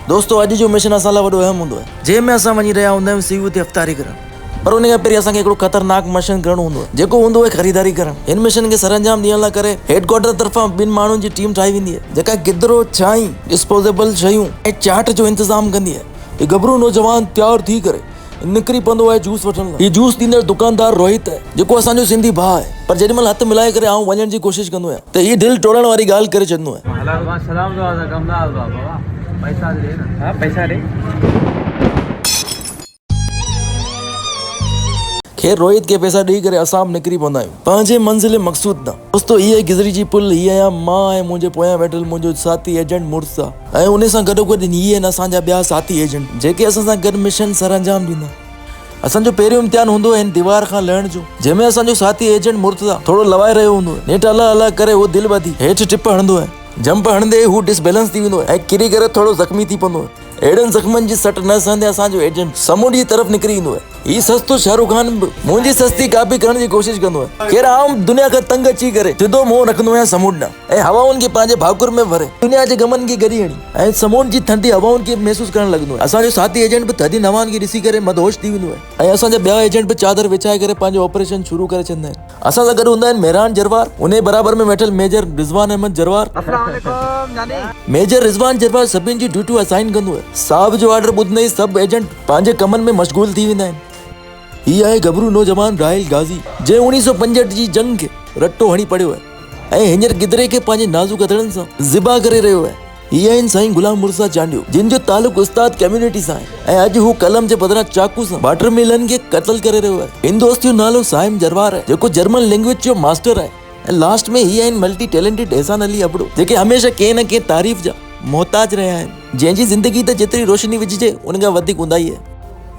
दोस्तों अॼु जो मिशन असां लाइ वॾो अहम हूंदो आहे, जंहिंमें असां वञी रहिया हूंदा आहियूं सीयू ते अफ़्तारी करण। पर उन खां पहिरीं असांखे हिकिड़ो ख़तरनाक मिशन करणो हूंदो आहे, जेको हूंदो आहे ख़रीदारी करण। हिन मिशन खे सरअंजाम ॾियण लाइ करे हेडक्वार्टर तरफ़ां ॿिनि माण्हुनि जी टीम ठाही वेंदी आहे, जेका गिदरो, चांहि, डिस्पोजेबल शयूं ऐं चाट जो इंतज़ाम कंदी आहे। हीउ गबरू नौजवान तयारु थी करे निकिरी पवंदो आहे जूस वठण लाइ। हीउ जूस ॾींदड़ दुकानदार रोहित आहे, जेको असांजो सिंधी भाउ आहे। पर जेॾीमहिल हथ मिलाए करे आऊं वञण जी कोशिशि कंदो आहियां त हीउ दिलि टोड़ण वारी ॻाल्हि करे छॾंदो आहे। खेर रोहित के पैसा ॾेई करे असां बि निकिरी पवंदा आहियूं पंहिंजे मंज़िल मक़सूद तां। दोस्तो हीअ गिज़री जी पुल, हीअ आहियां मां ऐं मुंहिंजे पोयां वेठल मुंहिंजो साथी एजेंट मुर्सा, ऐं उन सां गॾोगॾु हीअ आहिनि असांजा ॿिया साथी एजेंट, जेके असां सां गॾु मिशन सरअंजाम ॾींदा। असांजो पहिरियों इम्तिहान हूंदो हिन दीवार खां लहण जो, जंहिंमें असांजो साथी एजेंट मुर्सा थोरो लवाए रहियो हूंदो आहे। नेठि अला अला करे उहो दिलि ॿधी हेठि टिप हणंदो आहे। जंप हणंदे हू डिसबैलेंस थी वेंदो आहे ऐं किरी करे थोरो ज़ख़्मी थी पवंदो आहे। अहिड़नि ज़ख़्मनि जी सट न सहंदे असांजो एजेंट समुंड जी तरफ़ निकिरी ईंदो आहे। हीउ सस्तो शाहरुख खान बि मुंहिंजी सस्ती कापी करण जी कोशिशि कंदो आहे। खेर आउं दुनिया खां तंग अची करे सिधो मुंहुं रखंदो आहियां समुंड ॾांहुं ऐं हवाउनि खे पंहिंजे भाकुर में भरे दुनिया जे गमनि खे गॾी हणी ऐं समुंड जी थधी हवाउनि खे महसूसु करणु लॻंदो आहे। असांजो साथी एजेंट बि थधी हवाउनि खे ॾिसी करे मदहोश थी वेंदो आहे ऐं असांजा ॿिया एजेंट बि चादर विछाए करे पंहिंजो ऑपरेशन शुरू करे छॾींदा आहिनि। असां सां गॾु हूंदा आहिनि मेहरान जरवार, उन बराबर में वेठल मेजर रिज़वान अहमद जरवार। मेजर रिज़वान जरवार सभिनि जी ड्यूटियूं असाइन कंदो आहे। साहब जो ऑर्डर ॿुधंदे ई सभु एजेंट पंहिंजे कमनि में मशगूल थी वेंदा आहिनि। हीअ आहे गबरू नौजवान राहिल गाज़ी, जंहिं 1965 जी जंग खे रटो हणी पड़ियो आहे ऐं हींअर गिदरे खे पंहिंजे नाज़ुक हथड़नि सां ज़िबा करे रहियो आहे। हीअ आहिनि साईं गुलाम मुर्सा चांडियो, जिन जो तालुक़ु उस्ताद कम्युनिटी सां आहे ऐं अॼु हू कलम जे बदिरां चाकू सां वाटर मिलन खे क़त्ल करे रहियो आहे। हिन दोस्त जो नालो साइम जरवार आहे, जेको जर्मन लैंग्वेज जो मास्टर आहे। ऐं लास्ट में हीअ आहिनि मल्टी टैलेंटेड एहसान अली अबड़ो, जेके हमेशह कंहिं न कंहिं तारीफ़ जा मोहताज रहिया आहिनि। जंहिंजी ज़िंदगी त जेतिरी रोशनी विझिजे उन खां वधीक हूंदाई आहे।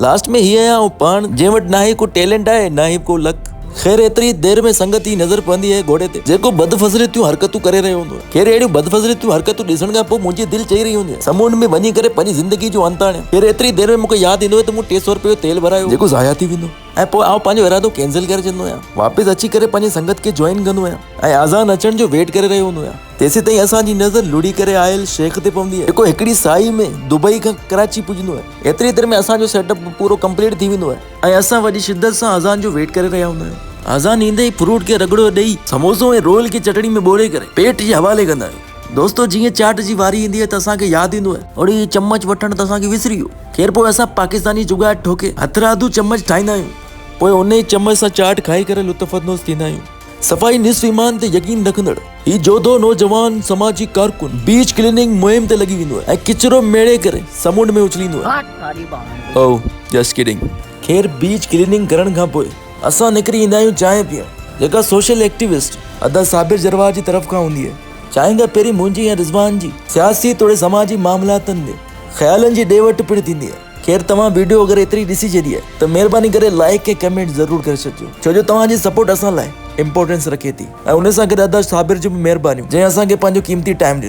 लास्ट में हीअ आहियां पाण, जंहिं वटि ना ही को टैलेंट आहे ना ही को लक। ख़ैर एतिरी देर में संगत ही नज़र पवंदी आहे घोड़े ते, जेको बदफज़लियतूं हरकतूं करे रहियो हूंदो आहे। ख़ैर अहिड़ियूं बदफज़लियतूं हरकतूं ॾिसण खां पोइ मुंहिंजी दिलि चई रही हूंदी आहे समुंड में वञी करे पंहिंजी ज़िंदगी जो अंत आणे। ख़ैर एतिरी देर में मूंखे यादि ईंदो आहे त मूं 300 रुपये जो तेल भरायो, जेको ज़ाया थी वेंदो ऐं पोइ आउं पंहिंजो इरादो कैंसिल करे छॾींदो आहियां। वापसि अची करे पंहिंजी संगत खे जॉइन कंदो आहियां ऐं आज़ान अचण जो वेट करे रहियो हूंदो आहियां। तेसीं ताईं असांजी नज़र लुड़ी करे आयल शेख ते पवंदी आहे, जेको हिकिड़ी साई में दुबई खां कराची पुॼंदो आहे। एतिरी देर में असांजो सेटअप पूरो कंप्लीट थी वेंदो आहे ऐं असां वॾी शिद्दत सां अज़ान जो वेट करे रहिया हूंदा आहियूं। अज़ान ईंदे ई फ्रूट खे रगड़ो ॾेई समोसो ऐं रोल खे चटणी में ॿोड़े करे पेट जे हवाले कंदा आहियूं। दोस्तो जीअं चाट जी वारी ईंदी आहे त असांखे यादि ईंदो आहे ओड़ी चम्मच वठण त असांखे विसरी वियो। ख़ैर पोइ असां पाकिस्तानी जुगाड़ ठोके हथरादू चम्मच ठाहींदा आहियूं, पोइ उन ई चम्मच सां चाट खाई करे लुत्फ़अंदोज़ थींदा आहियूं। सफ़ाई निस्फ़ ईमान ते यकीन रखंदड़ हीउ जोधो नौजवान समाजी कारकुन बीच क्लीनिंग मुहिम ते लॻी वेंदो आहे ऐं किचिरो मेड़े करे समुंड में उछलींदो आहे। Oh just kidding. ख़ैर बीच क्लीनिंग करण खां पोइ असां निकिरी ईंदा आहियूं चांहि पीअण, जेका सोशल एक्टिविस्ट अदा साबिर जरवार जी तरफ़ खां हूंदी आहे। चांहि खां पहिरीं मुंहिंजी ऐं रिज़वान जी सियासी तोड़े समाजी मामलातनि में ख़्यालनि जी ॾे वठि पिणु थींदी आहे। ख़ैर तव्हां वीडियो अगरि एतिरी ॾिसी छॾी आहे त महिरबानी करे लाइक ऐं कमेंट ज़रूरु करे छॾिजो, छो जो तव्हांजी सपोर्ट असां लाइ इंपॉर्टेंस रखे थी। ऐं उन सां गॾु अदा साबिर जूं बि महिरबानियूं, जंहिं असांखे पंहिंजो क़ीमती टाइम ॾिनो।